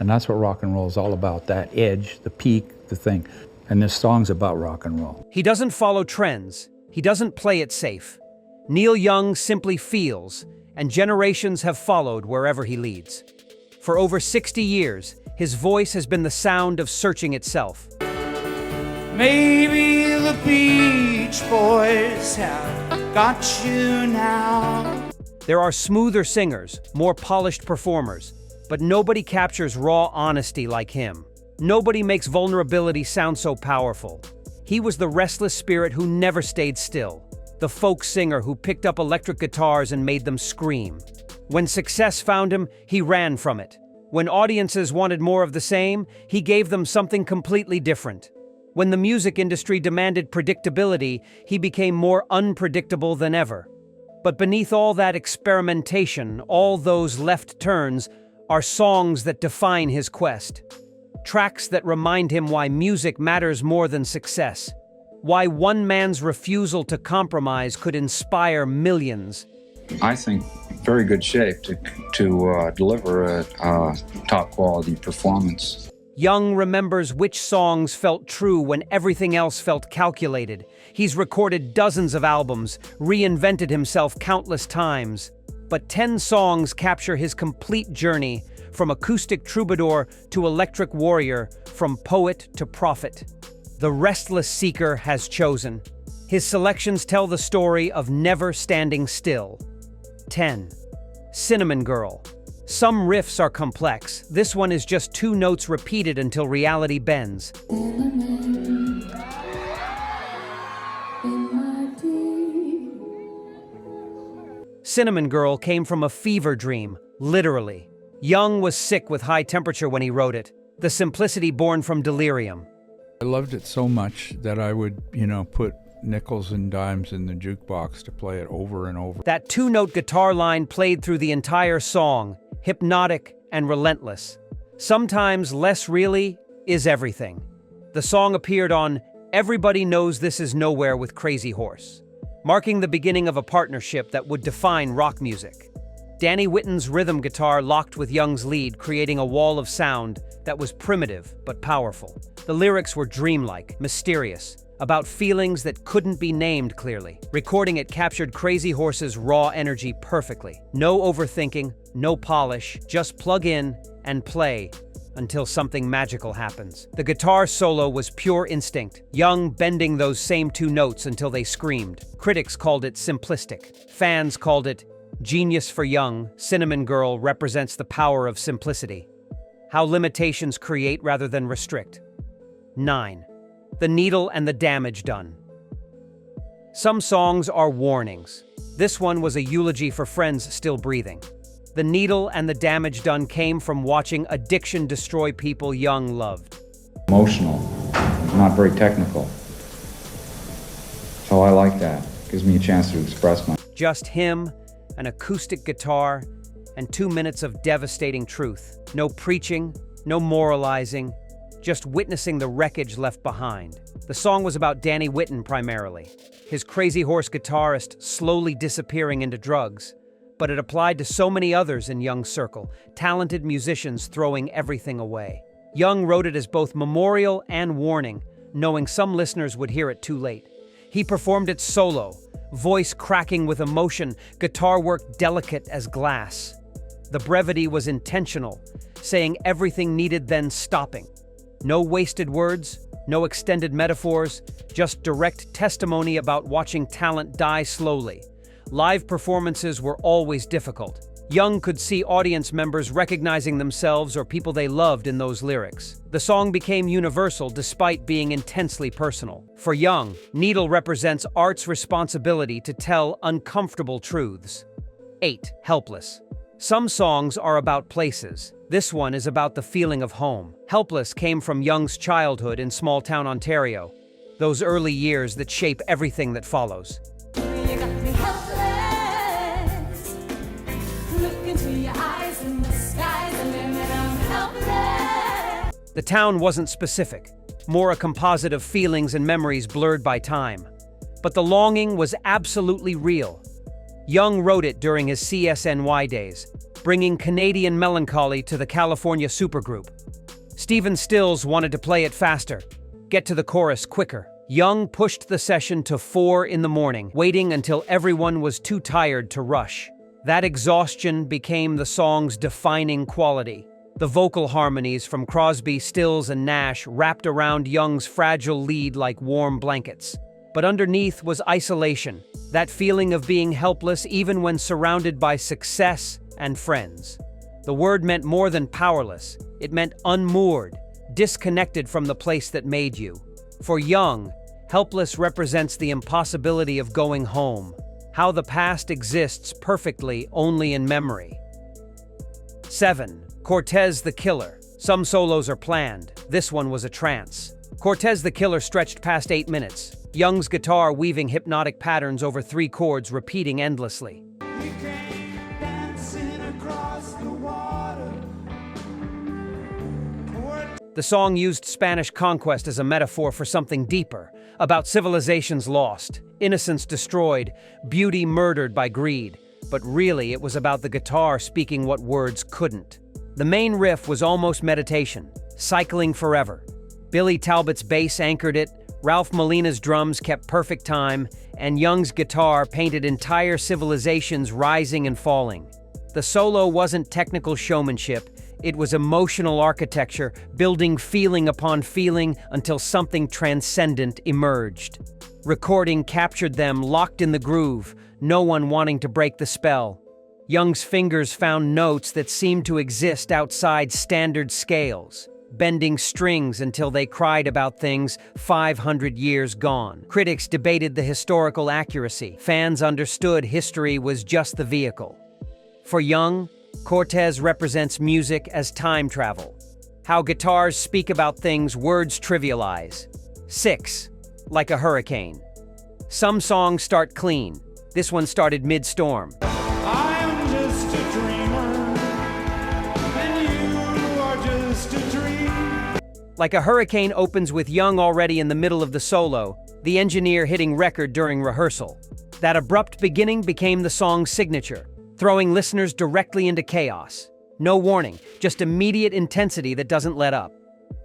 And that's what rock and roll is all about, that edge, the peak, the thing. And this song's about rock and roll. He doesn't follow trends. He doesn't play it safe. Neil Young simply feels, and generations have followed wherever he leads. For over 60 years, his voice has been the sound of searching itself. Maybe the Beach Boys have got you now. There are smoother singers, more polished performers, but nobody captures raw honesty like him. Nobody makes vulnerability sound so powerful. He was the restless spirit who never stayed still, the folk singer who picked up electric guitars and made them scream. When success found him, he ran from it. When audiences wanted more of the same, he gave them something completely different. When the music industry demanded predictability, he became more unpredictable than ever. But beneath all that experimentation, all those left turns, are songs that define his quest. Tracks that remind him why music matters more than success. Why one man's refusal to compromise could inspire millions. I think very good shape to deliver a top quality performance. Young remembers which songs felt true when everything else felt calculated. He's recorded dozens of albums, reinvented himself countless times. But 10 songs capture his complete journey, from acoustic troubadour to electric warrior, from poet to prophet. The restless seeker has chosen. His selections tell the story of never standing still. 10. Cinnamon Girl. Some riffs are complex. This one is just 2 notes repeated until reality bends. Cinnamon Girl came from a fever dream, literally. Young was sick with high temperature when he wrote it, the simplicity born from delirium. I loved it so much that I would, put nickels and dimes in the jukebox to play it over and over. That 2-note guitar line played through the entire song, hypnotic and relentless. Sometimes less really is everything. The song appeared on Everybody Knows This Is Nowhere with Crazy Horse, marking the beginning of a partnership that would define rock music. Danny Whitten's rhythm guitar locked with Young's lead, creating a wall of sound that was primitive but powerful. The lyrics were dreamlike, mysterious, about feelings that couldn't be named clearly. Recording it captured Crazy Horse's raw energy perfectly. No overthinking, no polish, just plug in and play until something magical happens. The guitar solo was pure instinct, Young bending those same 2 notes until they screamed. Critics called it simplistic. Fans called it genius. For Young, Cinnamon Girl represents the power of simplicity. How limitations create rather than restrict. 9. The Needle and the Damage Done. Some songs are warnings. This one was a eulogy for friends still breathing. The Needle and the Damage Done came from watching addiction destroy people Young loved. Emotional, not very technical. So I like that. Gives me a chance to express myself. Just him, an acoustic guitar, and 2 minutes of devastating truth. No preaching, no moralizing, just witnessing the wreckage left behind. The song was about Danny Whitten primarily, his Crazy Horse guitarist slowly disappearing into drugs, but it applied to so many others in Young's circle, talented musicians throwing everything away. Young wrote it as both memorial and warning, knowing some listeners would hear it too late. He performed it solo, voice cracking with emotion, guitar work delicate as glass. The brevity was intentional, saying everything needed then stopping. No wasted words, no extended metaphors, just direct testimony about watching talent die slowly. Live performances were always difficult. Young could see audience members recognizing themselves or people they loved in those lyrics. The song became universal despite being intensely personal. For Young, Needle represents art's responsibility to tell uncomfortable truths. 8. Helpless. Some songs are about places. This one is about the feeling of home. Helpless came from Young's childhood in small-town Ontario, those early years that shape everything that follows. You got me helpless. Look into your eyes and the sky's the limit. I'm helpless. The town wasn't specific, more a composite of feelings and memories blurred by time. But the longing was absolutely real. Young wrote it during his CSNY days, bringing Canadian melancholy to the California supergroup. Stephen Stills wanted to play it faster, get to the chorus quicker. Young pushed the session to 4 in the morning, waiting until everyone was too tired to rush. That exhaustion became the song's defining quality. The vocal harmonies from Crosby, Stills, and Nash wrapped around Young's fragile lead like warm blankets. But underneath was isolation, that feeling of being helpless even when surrounded by success and friends. The word meant more than powerless. It meant unmoored, disconnected from the place that made you. For Young, Helpless represents the impossibility of going home, how the past exists perfectly only in memory. 7. Cortez the Killer. Some solos are planned. This one was a trance. Cortez the Killer stretched past 8 minutes. Young's guitar weaving hypnotic patterns over 3 chords, repeating endlessly. We came dancing across the water. The song used Spanish conquest as a metaphor for something deeper, about civilizations lost, innocence destroyed, beauty murdered by greed. But really, it was about the guitar speaking what words couldn't. The main riff was almost meditation, cycling forever. Billy Talbot's bass anchored it, Ralph Molina's drums kept perfect time, and Young's guitar painted entire civilizations rising and falling. The solo wasn't technical showmanship, it was emotional architecture, building feeling upon feeling until something transcendent emerged. Recording captured them locked in the groove, no one wanting to break the spell. Young's fingers found notes that seemed to exist outside standard scales, bending strings until they cried about things 500 years gone. Critics debated the historical accuracy. Fans understood history was just the vehicle. For Young, Cortez represents music as time travel. How guitars speak about things words trivialize. 6. Like a Hurricane. Some songs start clean. This one started mid-storm. I'm just a dreamer, and you are just a dream. Like a Hurricane opens with Young already in the middle of the solo, the engineer hitting record during rehearsal. That abrupt beginning became the song's signature, throwing listeners directly into chaos. No warning, just immediate intensity that doesn't let up.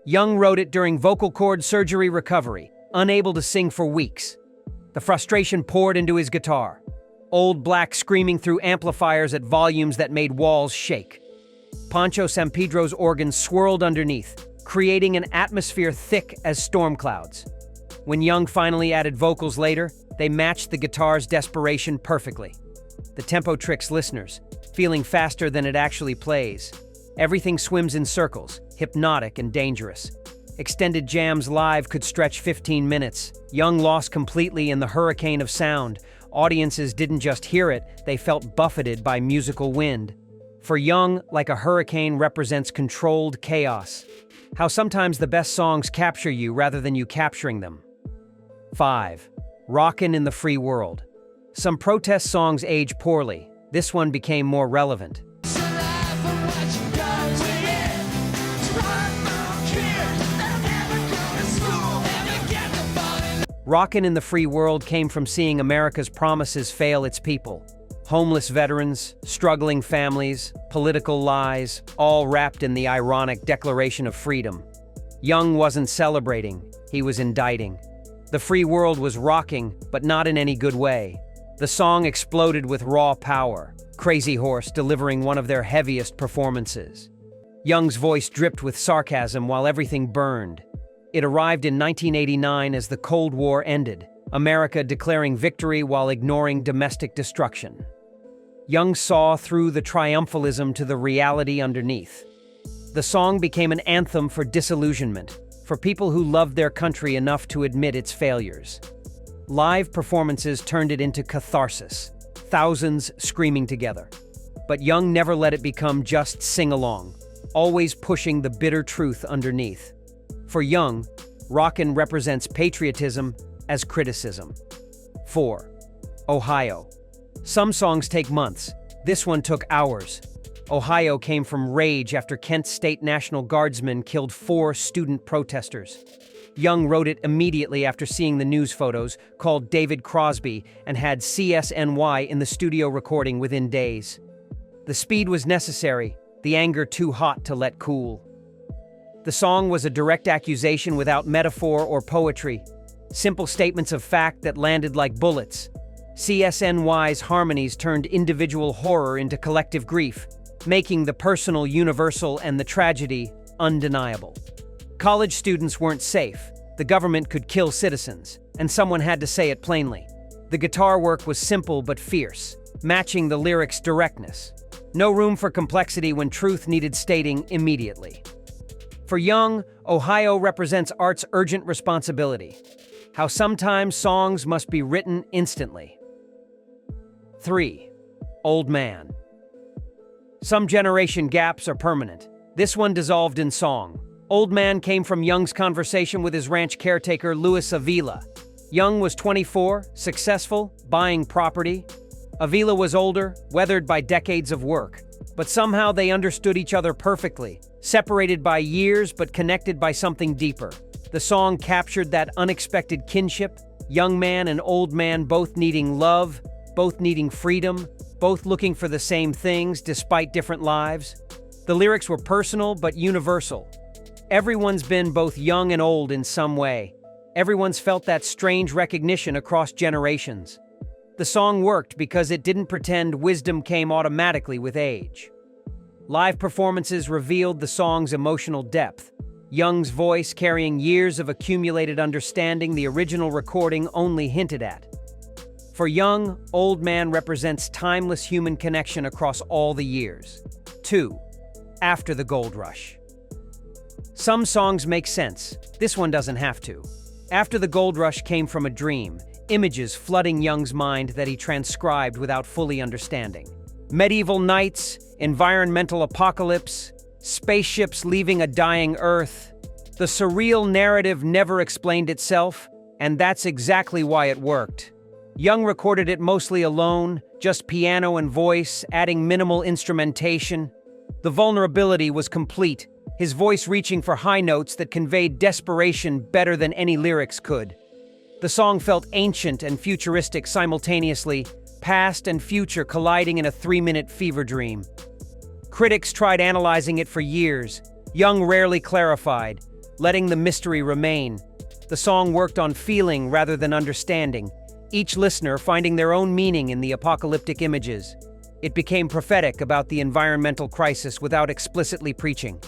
Young wrote it during vocal cord surgery recovery, unable to sing for weeks. The frustration poured into his guitar. Old Black screaming through amplifiers at volumes that made walls shake. Pancho Sampedro's organ swirled underneath, creating an atmosphere thick as storm clouds. When Young finally added vocals later, they matched the guitar's desperation perfectly. The tempo tricks listeners, feeling faster than it actually plays. Everything swims in circles, hypnotic and dangerous. Extended jams live could stretch 15 minutes. Young lost completely in the hurricane of sound. Audiences didn't just hear it, they felt buffeted by musical wind. For Young, Like a Hurricane represents controlled chaos. How sometimes the best songs capture you rather than you capturing them. 5. Rockin' in the Free World. Some protest songs age poorly. This one became more relevant. Rockin' in the Free World came from seeing America's promises fail its people. Homeless veterans, struggling families, political lies, all wrapped in the ironic Declaration of Freedom. Young wasn't celebrating, he was indicting. The free world was rocking, but not in any good way. The song exploded with raw power, Crazy Horse delivering one of their heaviest performances. Young's voice dripped with sarcasm while everything burned. It arrived in 1989 as the Cold War ended, America declaring victory while ignoring domestic destruction. Young saw through the triumphalism to the reality underneath. The song became an anthem for disillusionment, for people who loved their country enough to admit its failures. Live performances turned it into catharsis, thousands screaming together. But Young never let it become just sing-along, always pushing the bitter truth underneath. For Young, rockin' represents patriotism as criticism. 4. Ohio. Some songs take months. This one took hours. Ohio came from rage after Kent State National Guardsmen killed 4 student protesters. Young wrote it immediately after seeing the news photos, called David Crosby, and had CSNY in the studio recording within days. The speed was necessary, the anger too hot to let cool. The song was a direct accusation without metaphor or poetry, simple statements of fact that landed like bullets. CSNY's harmonies turned individual horror into collective grief, making the personal universal and the tragedy undeniable. College students weren't safe. The government could kill citizens, and someone had to say it plainly. The guitar work was simple but fierce, matching the lyrics' directness. No room for complexity when truth needed stating immediately. For Young, Ohio represents art's urgent responsibility, how sometimes songs must be written instantly. 3. Old Man. Some generation gaps are permanent. This one dissolved in song. Old Man came from Young's conversation with his ranch caretaker, Louis Avila. Young was 24, successful, buying property. Avila was older, weathered by decades of work. But somehow they understood each other perfectly, separated by years but connected by something deeper. The song captured that unexpected kinship, young man and old man both needing love, both needing freedom, both looking for the same things despite different lives. The lyrics were personal but universal. Everyone's been both young and old in some way. Everyone's felt that strange recognition across generations. The song worked because it didn't pretend wisdom came automatically with age. Live performances revealed the song's emotional depth. Young's voice carrying years of accumulated understanding the original recording only hinted at. For Young, Old Man represents timeless human connection across all the years. 2. After the Gold Rush. Some songs make sense. This one doesn't have to. After the Gold Rush came from a dream, images flooding Young's mind that he transcribed without fully understanding. Medieval knights, environmental apocalypse, spaceships leaving a dying Earth. The surreal narrative never explained itself, and that's exactly why it worked. Young recorded it mostly alone, just piano and voice, adding minimal instrumentation. The vulnerability was complete, his voice reaching for high notes that conveyed desperation better than any lyrics could. The song felt ancient and futuristic simultaneously, past and future colliding in a 3-minute fever dream. Critics tried analyzing it for years. Young rarely clarified, letting the mystery remain. The song worked on feeling rather than understanding, each listener finding their own meaning in the apocalyptic images. It became prophetic about the environmental crisis without explicitly preaching.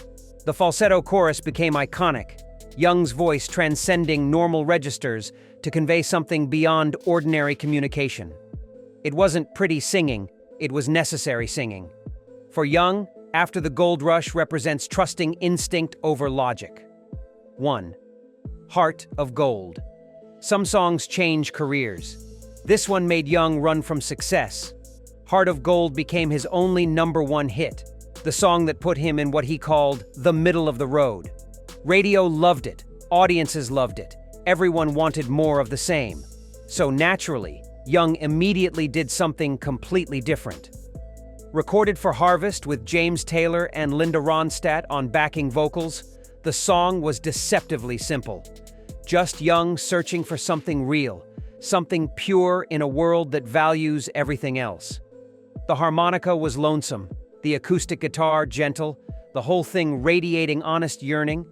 The falsetto chorus became iconic, Young's voice transcending normal registers to convey something beyond ordinary communication. It wasn't pretty singing, it was necessary singing. For Young, After the Gold Rush represents trusting instinct over logic. 1. Heart of Gold. Some songs change careers. This one made Young run from success. Heart of Gold became his only #1 hit, the song that put him in what he called the middle of the road. Radio loved it, audiences loved it, everyone wanted more of the same. So naturally, Young immediately did something completely different. Recorded for Harvest with James Taylor and Linda Ronstadt on backing vocals, the song was deceptively simple. Just Young searching for something real, something pure in a world that values everything else. The harmonica was lonesome, the acoustic guitar gentle, the whole thing radiating honest yearning.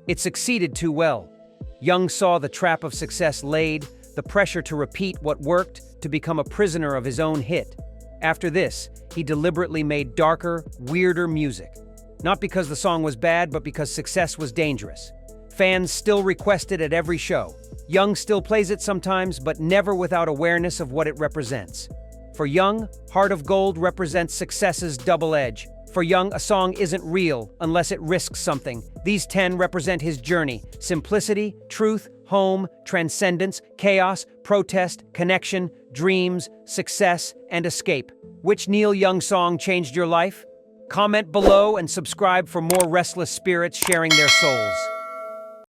It succeeded too well. Young saw the trap of success laid, the pressure to repeat what worked, to become a prisoner of his own hit. After this, he deliberately made darker, weirder music. Not because the song was bad, but because success was dangerous. Fans still request it at every show. Young still plays it sometimes, but never without awareness of what it represents. For Young, Heart of Gold represents success's double edge. For Young, a song isn't real unless it risks something. These 10 represent his journey: simplicity, truth, home, transcendence, chaos, protest, connection, dreams, success, and escape. Which Neil Young song changed your life? Comment below and subscribe for more restless spirits sharing their souls.